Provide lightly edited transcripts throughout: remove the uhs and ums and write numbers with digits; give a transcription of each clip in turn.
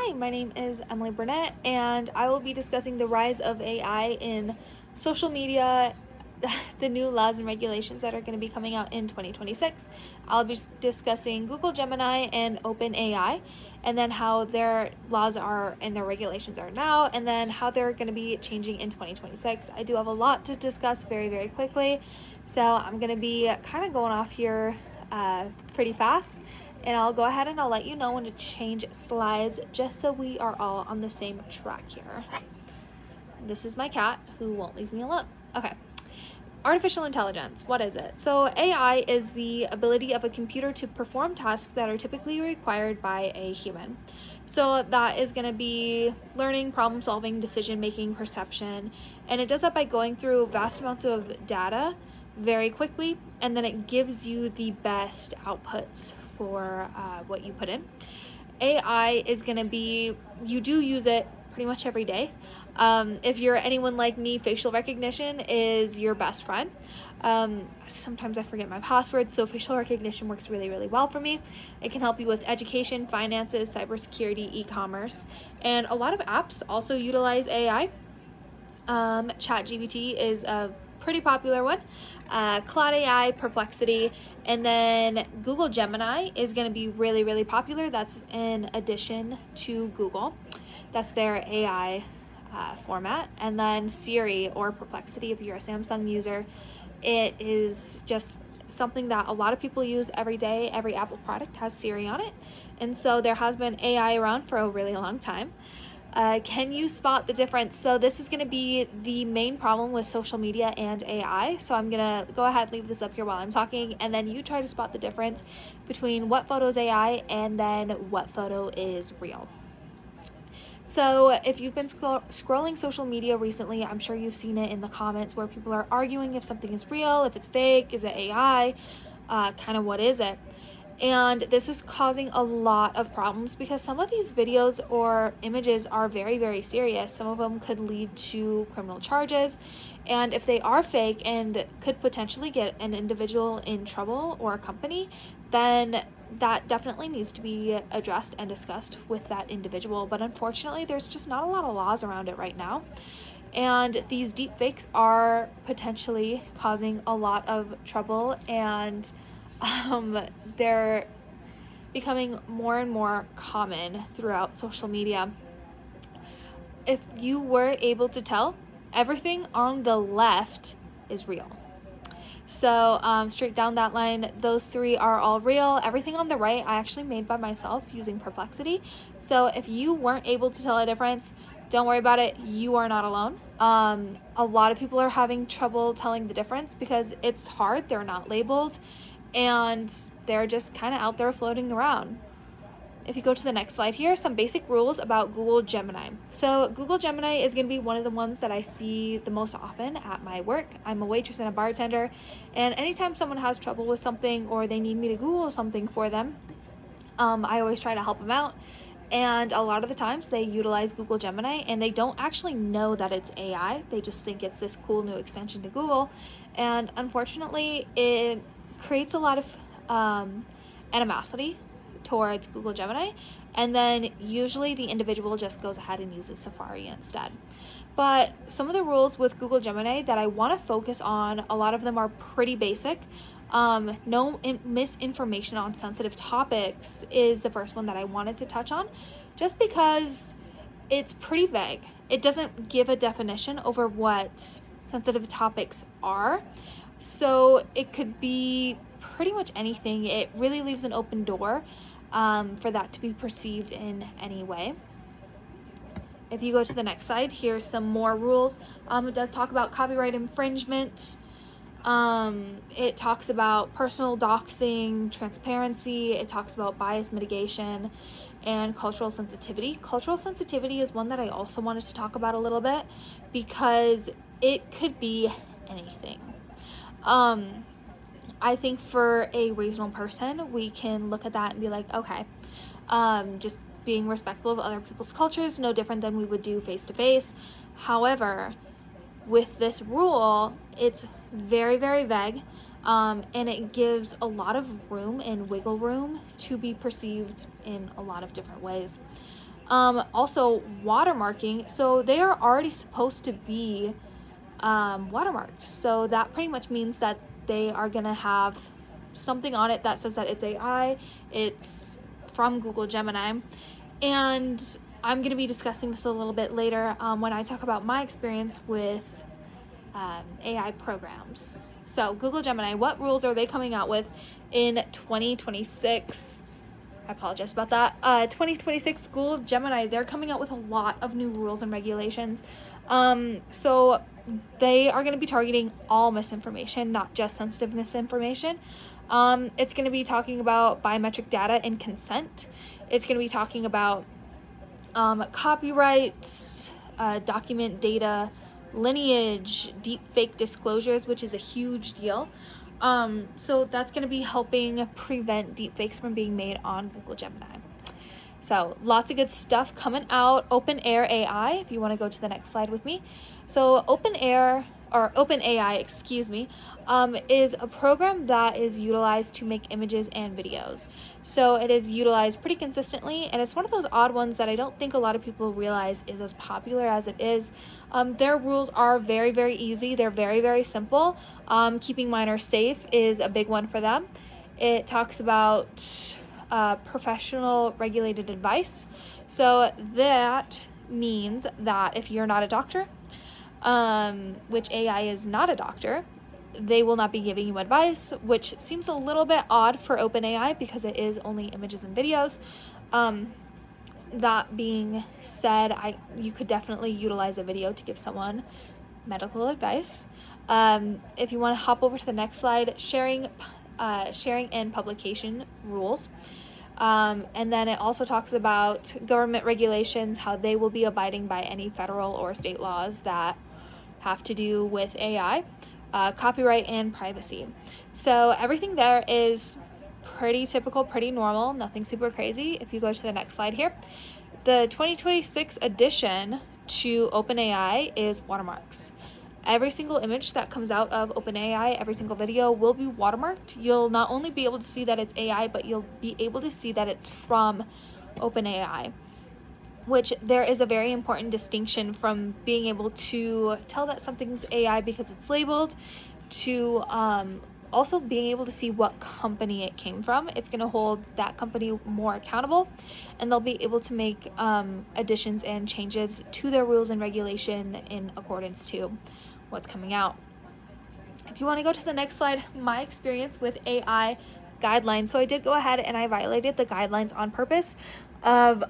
Hi, my name is Emily Burnett, and I will be discussing the rise of AI in social media, the new laws and regulations that are going to be coming out in 2026. I'll be discussing Google Gemini and OpenAI, and then how their laws are and their regulations are now, and then how they're going to be changing in 2026. I do have a lot to discuss very, very quickly, so I'm going to be kind of going off here pretty fast. And I'll go ahead and I'll let you know when to change slides just so we are all on the same track here. This is my cat who won't leave me alone. Okay. Artificial intelligence, what is it? So AI is the ability of a computer to perform tasks that are typically required by a human. So that is going to be learning, problem solving, decision making, perception, and it does that by going through vast amounts of data very quickly, and then it gives you the best outputs for what you put in. AI is going to be, you do use it pretty much every day. If you're anyone like me, facial recognition is your best friend. Sometimes I forget my password, so facial recognition works really, really well for me. It can help you with education, finances, cybersecurity, e-commerce, and a lot of apps also utilize AI. ChatGPT is a pretty popular one. Cloud AI, Perplexity, and then Google Gemini is going to be really, really popular. That's in addition to Google. That's their AI format. And then Siri or Perplexity, if you're a Samsung user, it is just something that a lot of people use every day. Every Apple product has Siri on it. And so there has been AI around for a really long time. Can you spot the difference? So this is going to be the main problem with social media and AI. So I'm going to go ahead and leave this up here while I'm talking, and then you try to spot the difference between what photo is AI and then what photo is real. So if you've been scrolling social media recently, I'm sure you've seen it in the comments where people are arguing if something is real, if it's fake, is it AI, kind of what is it? And this is causing a lot of problems because some of these videos or images are very, very serious. Some of them could lead to criminal charges. And if they are fake and could potentially get an individual in trouble or a company, then that definitely needs to be addressed and discussed with that individual. But unfortunately, there's just not a lot of laws around it right now. And these deep fakes are potentially causing a lot of trouble, and they're becoming more and more common throughout social media. If you were able to tell, everything on the left is real. So straight down that line, those three are all real. Everything on the right, I actually made by myself using Perplexity. So if you weren't able to tell a difference, don't worry about it. You are not alone. A lot of people are having trouble telling the difference because it's hard. They're not labeled, and they're just kind of out there floating around. If you go to the next slide here, some basic rules about Google Gemini. So Google Gemini is going to be one of the ones that I see the most often at my work. I'm a waitress and a bartender, and anytime someone has trouble with something or they need me to Google something for them, I always try to help them out. And a lot of the times they utilize Google Gemini and they don't actually know that it's AI. They just think it's this cool new extension to Google. And unfortunately, it creates a lot of animosity towards Google Gemini, and then usually the individual just goes ahead and uses Safari instead. But some of the rules with Google Gemini that I want to focus on, a lot of them are pretty basic. No misinformation on sensitive topics is the first one that I wanted to touch on, just because it's pretty vague. It doesn't give a definition over what sensitive topics are. So it could be pretty much anything. It really leaves an open door for that to be perceived in any way. If you go to the next slide, here's some more rules. It does talk about copyright infringement. It talks about personal doxing, transparency. It talks about bias mitigation and cultural sensitivity. Cultural sensitivity is one that I also wanted to talk about a little bit because it could be anything. I think for a reasonable person, we can look at that and be like, okay, just being respectful of other people's cultures, no different than we would do face to face. However, with this rule, it's very, very vague, and it gives a lot of room and wiggle room to be perceived in a lot of different ways. Also, watermarking. So they are already supposed to be watermarked. So that pretty much means that they are going to have something on it that says that it's AI, it's from Google Gemini. And I'm going to be discussing this a little bit later when I talk about my experience with AI programs. So, Google Gemini, what rules are they coming out with in 2026? I apologize about that. 2026 Google Gemini, they're coming out with a lot of new rules and regulations. So they are going to be targeting all misinformation, not just sensitive misinformation. It's going to be talking about biometric data and consent. It's going to be talking about copyrights, document data, lineage, deep fake disclosures, which is a huge deal. So that's going to be helping prevent deepfakes from being made on Google Gemini. So lots of good stuff coming out. OpenAir AI, if you want to go to the next slide with me. So OpenAI, is a program that is utilized to make images and videos. So it is utilized pretty consistently, and it's one of those odd ones that I don't think a lot of people realize is as popular as it is. Their rules are very, very easy. They're very, very simple. Keeping minors safe is a big one for them. It talks about professional regulated advice. So that means that if you're not a doctor, which AI is not a doctor, they will not be giving you advice, which seems a little bit odd for OpenAI because it is only images and videos. That being said, you could definitely utilize a video to give someone medical advice. If you want to hop over to the next slide, sharing and publication rules. And then it also talks about government regulations, how they will be abiding by any federal or state laws that have to do with AI, copyright, and privacy. So everything there is pretty typical, pretty normal, nothing super crazy. If you go to the next slide here, the 2026 addition to OpenAI is watermarks. Every single image that comes out of OpenAI, every single video will be watermarked. You'll not only be able to see that it's AI, but you'll be able to see that it's from OpenAI, which there is a very important distinction from being able to tell that something's AI because it's labeled to also being able to see what company it came from. It's going to hold that company more accountable, and they'll be able to make additions and changes to their rules and regulation in accordance to what's coming out. If you want to go to the next slide, my experience with AI guidelines. So I did go ahead and I violated the guidelines on purpose of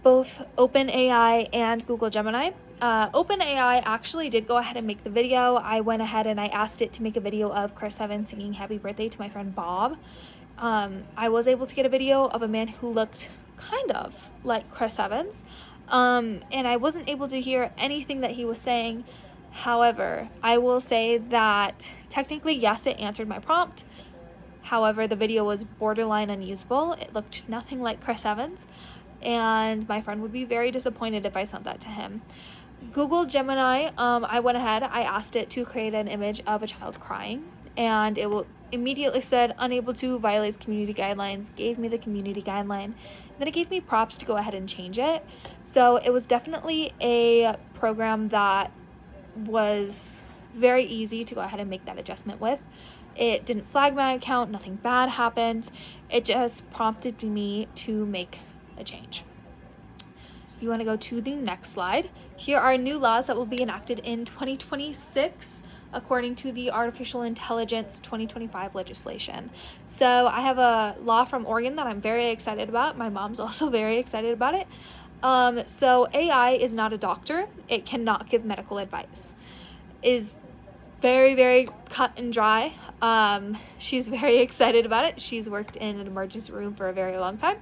both OpenAI and Google Gemini. OpenAI actually did go ahead and make the video. I went ahead and I asked it to make a video of Chris Evans singing happy birthday to my friend Bob. I was able to get a video of a man who looked kind of like Chris Evans. And I wasn't able to hear anything that he was saying. However, I will say that technically, yes, it answered my prompt. However, the video was borderline unusable. It looked nothing like Chris Evans, and my friend would be very disappointed if I sent that to him. Google Gemini, I went ahead, I asked it to create an image of a child crying, and it immediately said unable to, violates community guidelines, gave me the community guideline. Then it gave me prompts to go ahead and change it. So it was definitely a program that was very easy to go ahead and make that adjustment with. It didn't flag my account, nothing bad happened. It just prompted me to make a change. If you want to go to the next slide, here are new laws that will be enacted in 2026 according to the Artificial Intelligence 2025 legislation. So I have a law from Oregon that I'm very excited about. My mom's also very excited about it. So AI is not a doctor. It cannot give medical advice. Is very, very cut and dry. She's very excited about it. She's worked in an emergency room for a very long time.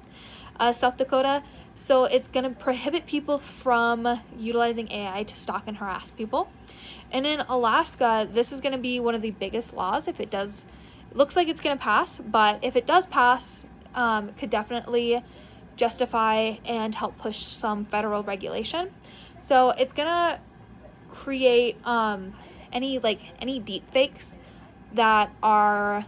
South Dakota, so it's going to prohibit people from utilizing AI to stalk and harass people. And in Alaska, this is going to be one of the biggest laws. If it does, it looks like it's going to pass, but if it does pass, could definitely justify and help push some federal regulation. So it's going to create any deep fakes that are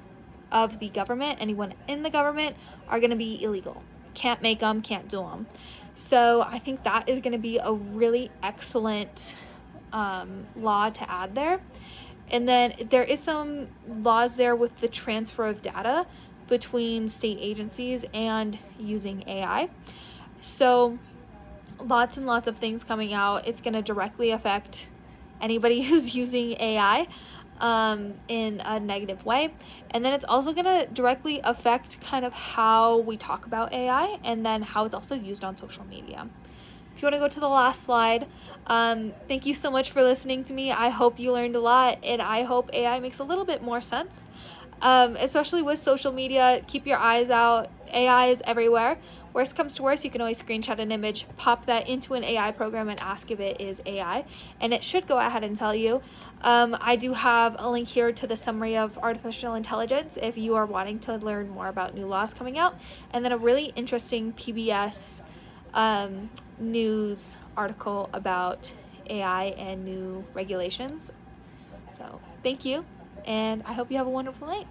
of the government, anyone in the government, are going to be illegal can't make them, can't do them. So I think that is going to be a really excellent law to add there. And then there is some laws there with the transfer of data between state agencies and using AI. So lots and lots of things coming out. It's going to directly affect anybody who's using AI in a negative way. And then it's also going to directly affect kind of how we talk about AI and then how it's also used on social media. If you want to go to the last slide, thank you so much for listening to me. I hope you learned a lot, and I hope AI makes a little bit more sense, especially with social media. Keep your eyes out. AI is everywhere. Worst comes to worst, you can always screenshot an image, pop that into an AI program, and ask if it is AI, and it should go ahead and tell you. I do have a link here to the summary of artificial intelligence if you are wanting to learn more about new laws coming out, and then a really interesting PBS news article about AI and new regulations. So thank you, and I hope you have a wonderful night.